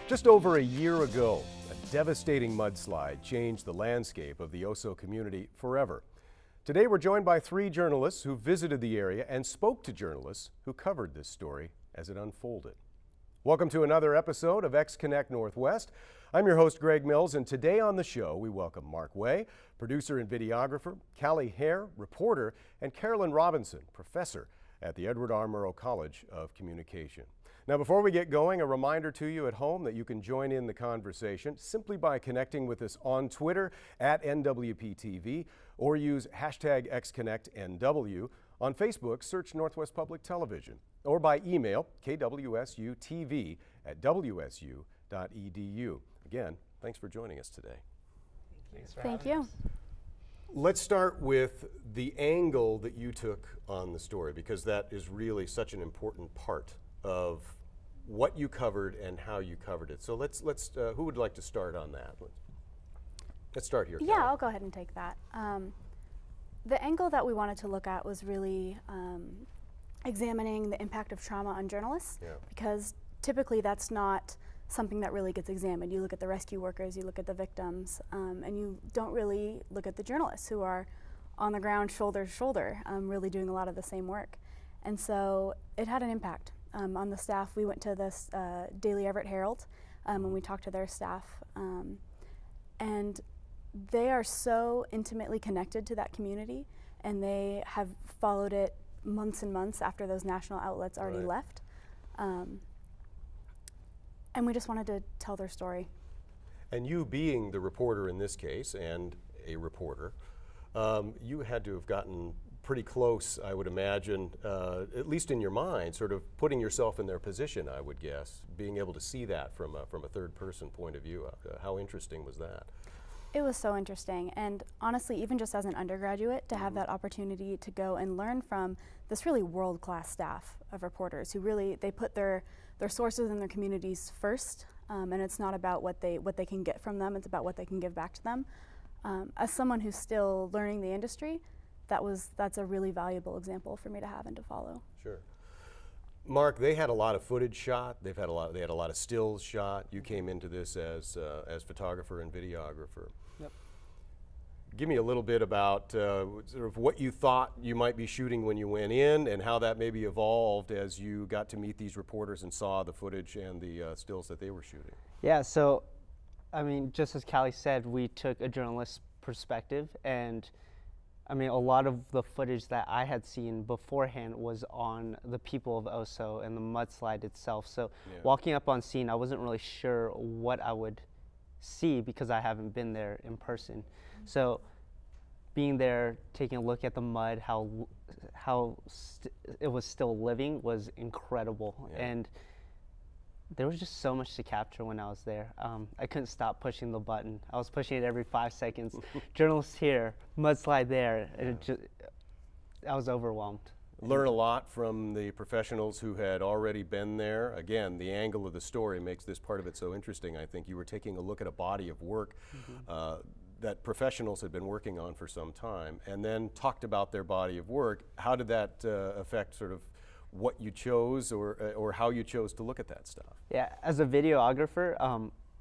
Just over a year ago, a devastating mudslide changed the landscape of the Oso community forever. Today we're joined by three journalists who visited the area and spoke to journalists who covered this story as it unfolded. Welcome to another episode of XConnect Northwest. I'm your host, Greg Mills, and today on the show we welcome Mark Way, producer and videographer, Callie Hare, reporter, and Carolyn Robinson, professor at the Edward R. Murrow College of Communication. Now, before we get going, a reminder to you at home that you can join in the conversation simply by connecting with us on Twitter at NWPTV or use hashtag XConnectNW. On Facebook, search Northwest Public Television, or by email kwsutv@wsu.edu. Again, thanks for joining us today. Thank you. Let's start with the angle that you took on the story, because that is really such an important part of what you covered and how you covered it. So let's who would like to start on that? Let's start here. Yeah, Kelly. I'll go ahead and take that. The angle that we wanted to look at was really examining the impact of trauma on journalists, because typically that's not something that really gets examined. You look at the rescue workers, you look at the victims, and you don't really look at the journalists who are on the ground shoulder to shoulder, really doing a lot of the same work. And so it had an impact on the staff. We went to this Daily Everett Herald and we talked to their staff, and they are so intimately connected to that community, and they have followed it months and months after those national outlets already left. And we just wanted to tell their story. And you being the reporter in this case, and a reporter, you had to have gotten pretty close, I would imagine, at least in your mind, sort of putting yourself in their position, I would guess, being able to see that from a third-person point of view. How interesting was that? It was so interesting, and honestly, even just as an undergraduate, to have that opportunity to go and learn from this really world-class staff of reporters who really, they put their sources and their communities first, and it's not about what they can get from them, it's about what they can give back to them. As someone who's still learning the industry, that's a really valuable example for me to have and to follow. Sure. Mark, they had a lot of footage shot. They had a lot of stills shot. You came into this as photographer and videographer. Yep. Give me a little bit about sort of what you thought you might be shooting when you went in, and how that maybe evolved as you got to meet these reporters and saw the footage and the stills that they were shooting. Yeah, so, I mean, just as Callie said, we took a journalist's perspective, and I mean, a lot of the footage that I had seen beforehand was on the people of Oso and the mudslide itself. So walking up on scene, I wasn't really sure what I would see because I haven't been there in person. So being there, taking a look at the mud, how it was still living was incredible. And there was just so much to capture when I was there. I couldn't stop pushing the button. I was pushing it every 5 seconds. Journalists here, mudslide there. And I was overwhelmed. Learn a lot from the professionals who had already been there. Again, the angle of the story makes this part of it so interesting. I think you were taking a look at a body of work that professionals had been working on for some time, and then talked about their body of work. How did that affect sort of what you chose, or how you chose to look at that stuff? Yeah, as a videographer,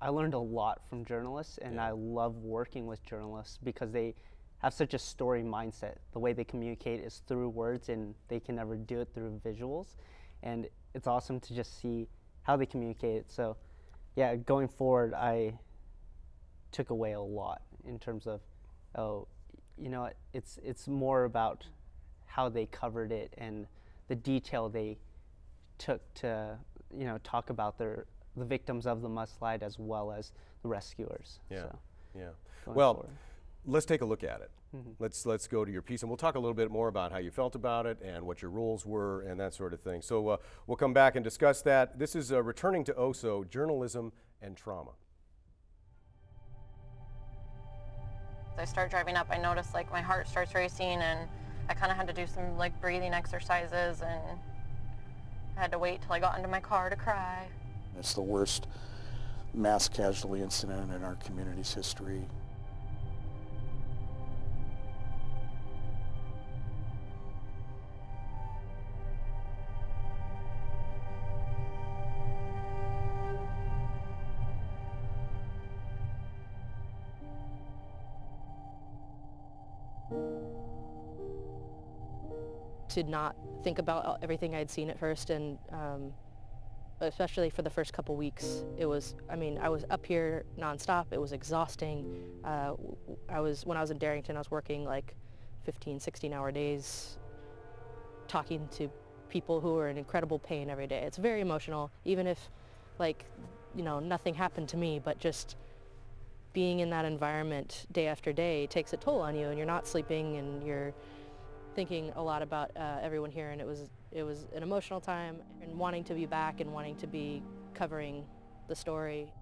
I learned a lot from journalists, and I love working with journalists because they have such a story mindset. The way they communicate is through words, and they can never do it through visuals. And it's awesome to just see how they communicate it. So yeah, going forward, I took away a lot in terms of, you know, it's more about how they covered it and the detail they took to, you know, talk about the victims of the mudslide as well as the rescuers. So, Well, forward. let's take a look at it. Let's go to your piece, and we'll talk a little bit more about how you felt about it and what your roles were and that sort of thing. So we'll come back and discuss that. This is Returning to Oso, Journalism and Trauma. As I start driving up, I notice like my heart starts racing, and I kind of had to do some like breathing exercises, and I had to wait till I got into my car to cry. It's the worst mass casualty incident in our community's history. To not think about everything I'd seen at first, and especially for the first couple weeks, it was, I mean, I was up here nonstop. It was exhausting. When I was in Darrington, I was working like 15, 16-hour days, talking to people who are in incredible pain every day. It's very emotional, even if, like, you know, nothing happened to me, but just being in that environment day after day takes a toll on you, and you're not sleeping, and you're thinking a lot about everyone here, and it was an emotional time, and wanting to be back and wanting to be covering the story.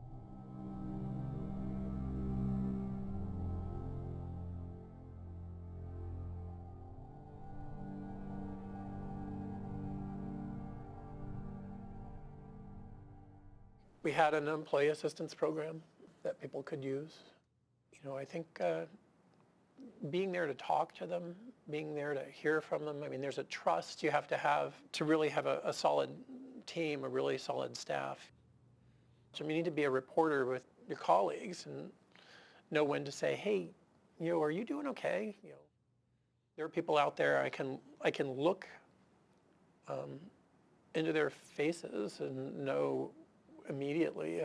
We had an employee assistance program that people could use. You know, I think being there to talk to them, being there to hear from them, I mean, there's a trust you have to really have a solid team, a really solid staff. So you need to be a reporter with your colleagues and know when to say, hey, you know, are you doing okay? You know, there are people out there I can look into their faces and know immediately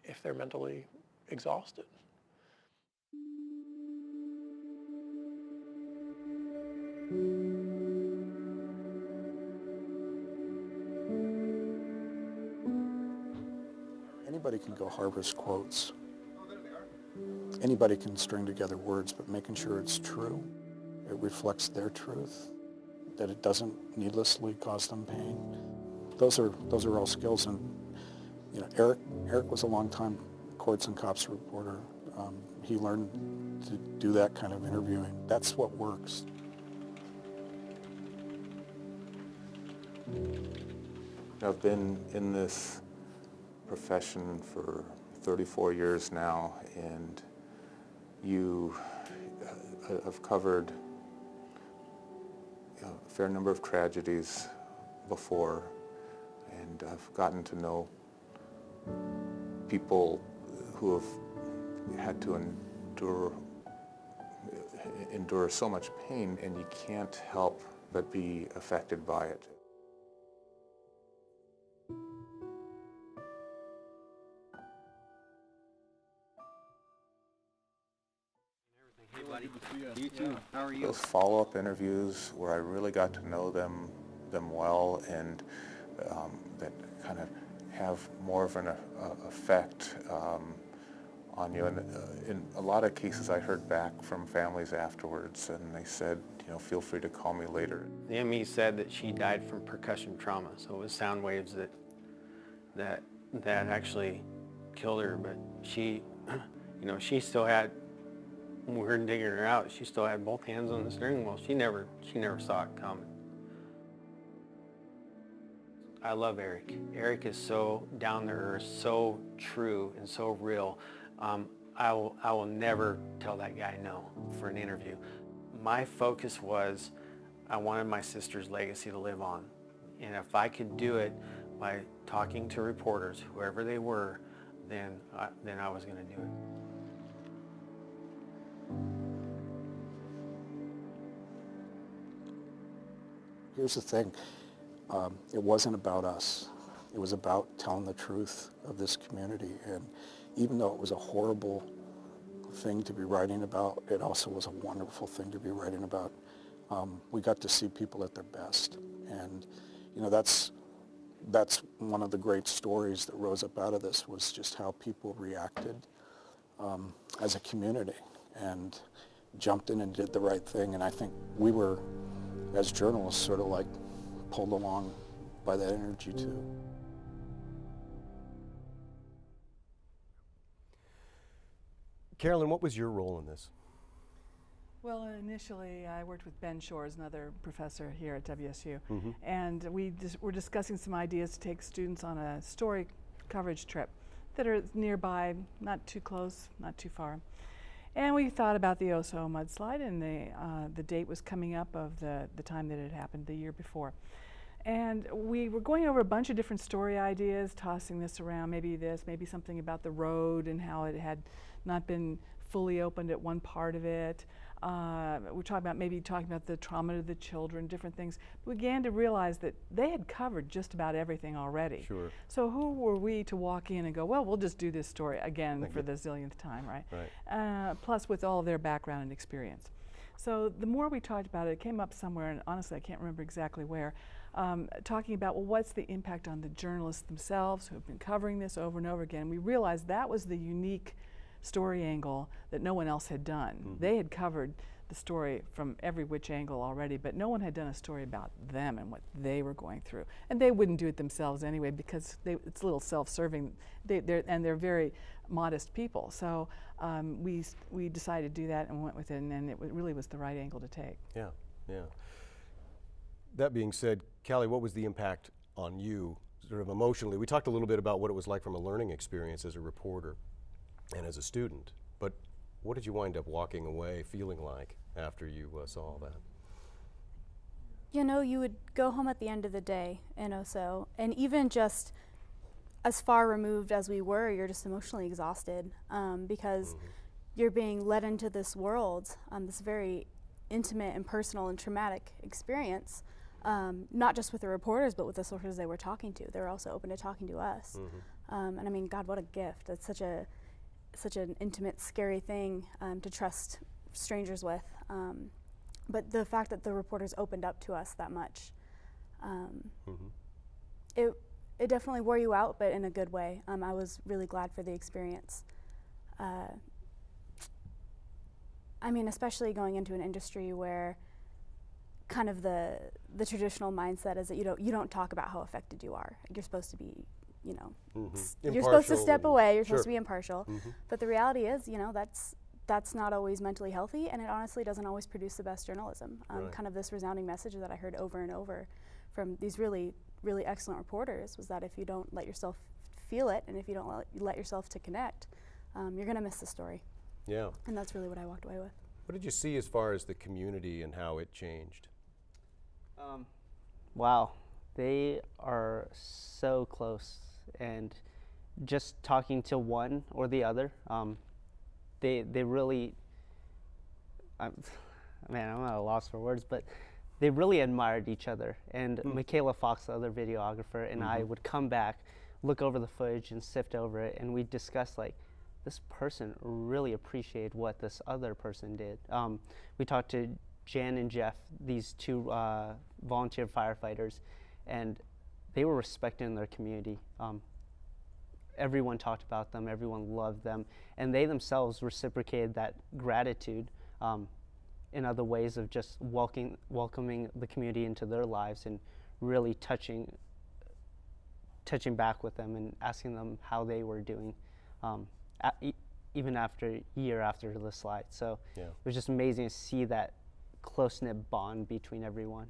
if they're mentally exhausted. Anybody can go harvest quotes. Anybody can string together words, but making sure it's true, it reflects their truth, that it doesn't needlessly cause them pain. Those are all skills, and you know, Eric was a long-time Courts and Cops reporter. He learned to do that kind of interviewing. That's what works. I've been in this profession for 34 years now, and I've covered a fair number of tragedies before, and I've gotten to know people who have had to endure so much pain, and you can't help but be affected by it. Hey buddy, you too. How are you? Those follow-up interviews where I really got to know them well, and that kind of have more of an effect on you. And in a lot of cases, I heard back from families afterwards, and they said, you know, feel free to call me later. The ME said that she died from percussion trauma, so it was sound waves that actually killed her. But she, you know, she still had. When we were digging her out, she still had both hands on the steering wheel. She never saw it coming. I love Eric. Eric is so down to earth, so true, and so real. I will never tell that guy no for an interview. My focus was I wanted my sister's legacy to live on. And if I could do it by talking to reporters, whoever they were, then I was going to do it. Here's the thing, it wasn't about us. It was about telling the truth of this community. And even though it was a horrible thing to be writing about, it also was a wonderful thing to be writing about. We got to see people at their best. And, you know, that's one of the great stories that rose up out of this, was just how people reacted as a community and jumped in and did the right thing. And I think we were, as journalists, sort of like pulled along by that energy too. Carolyn, what was your role in this? Well, initially I worked with Ben Shores, another professor here at WSU, and we were discussing some ideas to take students on a story coverage trip that are nearby, not too close, not too far. And we thought about the Oso mudslide, and the date was coming up of the time that it happened the year before. And we were going over a bunch of different story ideas, tossing this around, maybe this, maybe something about the road and how it had not been fully opened at one part of it. we're talking about the trauma to the children, different things. We began to realize that they had covered just about everything already. Sure. So who were we to walk in and go, well, we'll just do this story again for the zillionth time, right? Right. Plus with all of their background and experience. So the more we talked about it, it came up somewhere, and honestly I can't remember exactly where, talking about, well, what's the impact on the journalists themselves who have been covering this over and over again. We realized that was the unique story angle that no one else had done. Mm-hmm. They had covered the story from every which angle already, but no one had done a story about them and what they were going through. And they wouldn't do it themselves anyway because it's a little self-serving, they're very modest people. So we decided to do that and went with it, and it really was the right angle to take. Yeah, yeah. That being said, Callie, what was the impact on you, sort of emotionally? We talked a little bit about what it was like from a learning experience as a reporter and as a student, but what did you wind up walking away feeling like after you saw all that? You know, you would go home at the end of the day in Oso, and even just as far removed as we were, you're just emotionally exhausted because you're being led into this world, this very intimate and personal and traumatic experience, not just with the reporters, but with the sources they were talking to. They were also open to talking to us. And I mean, God, what a gift. It's such an intimate, scary thing to trust strangers with. But the fact that the reporters opened up to us that much, it definitely wore you out, but in a good way. I was really glad for the experience. I mean, especially going into an industry where kind of the traditional mindset is that you don't talk about how affected you are. You're supposed to be, you know, you're supposed to step away, you're supposed to be impartial. But the reality is, you know, that's not always mentally healthy, and it honestly doesn't always produce the best journalism. Kind of this resounding message that I heard over and over from these really, really excellent reporters was that if you don't let yourself feel it, and if you don't let yourself to connect, you're going to miss the story. Yeah. And that's really what I walked away with. What did you see as far as the community and how it changed? Wow, they are so close, and just talking to one or the other, they really, man, I'm at a loss for words, but they really admired each other. And Michaela Fox, the other videographer, and I would come back, look over the footage and sift over it, and we'd discuss, like, this person really appreciated what this other person did. We talked to Jan and Jeff, these two volunteer firefighters, and they were respecting their community. Everyone talked about them, everyone loved them, and they themselves reciprocated that gratitude in other ways of just welcoming the community into their lives and really touching back with them and asking them how they were doing, even year after the slide. So it was just amazing to see that close-knit bond between everyone.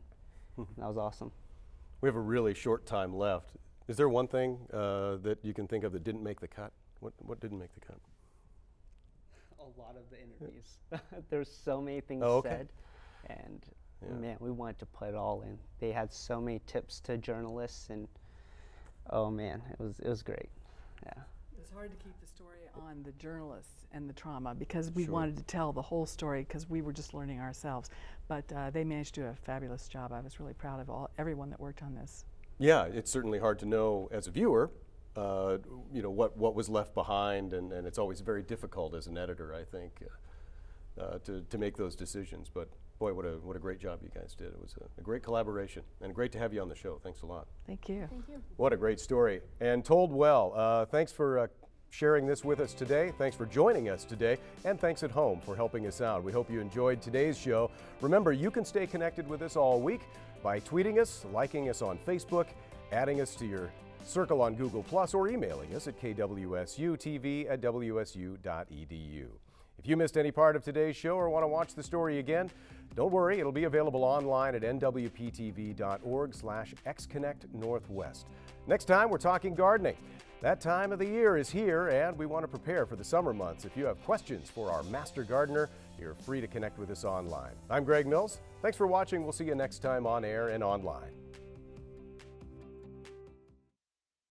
That was awesome. We have a really short time left. Is there one thing that you can think of that didn't make the cut? What didn't make the cut? A lot of the interviews. There's so many things said, and man, we wanted to put it all in. They had so many tips to journalists, and oh man, it was great. Yeah. It was hard to keep the story on the journalists and the trauma because we wanted to tell the whole story because we were just learning ourselves. But they managed to do a fabulous job. I was really proud of everyone that worked on this. Yeah, it's certainly hard to know as a viewer, you know, what was left behind, and it's always very difficult as an editor, I think, to make those decisions. But boy, what a great job you guys did. It was a great collaboration, and great to have you on the show. Thanks a lot. Thank you. Thank you. What a great story, and told well. Thanks for sharing this with us today. Thanks for joining us today, and thanks at home for helping us out. We hope you enjoyed today's show. Remember, you can stay connected with us all week by tweeting us, liking us on Facebook, adding us to your circle on Google+, or emailing us at kwsutv@wsu.edu. If you missed any part of today's show or want to watch the story again, don't worry, it'll be available online at nwptv.org/xconnectnorthwest. Next time, we're talking gardening. That time of the year is here, and we want to prepare for the summer months. If you have questions for our master gardener, you're free to connect with us online. I'm Greg Mills. Thanks for watching. We'll see you next time on air and online.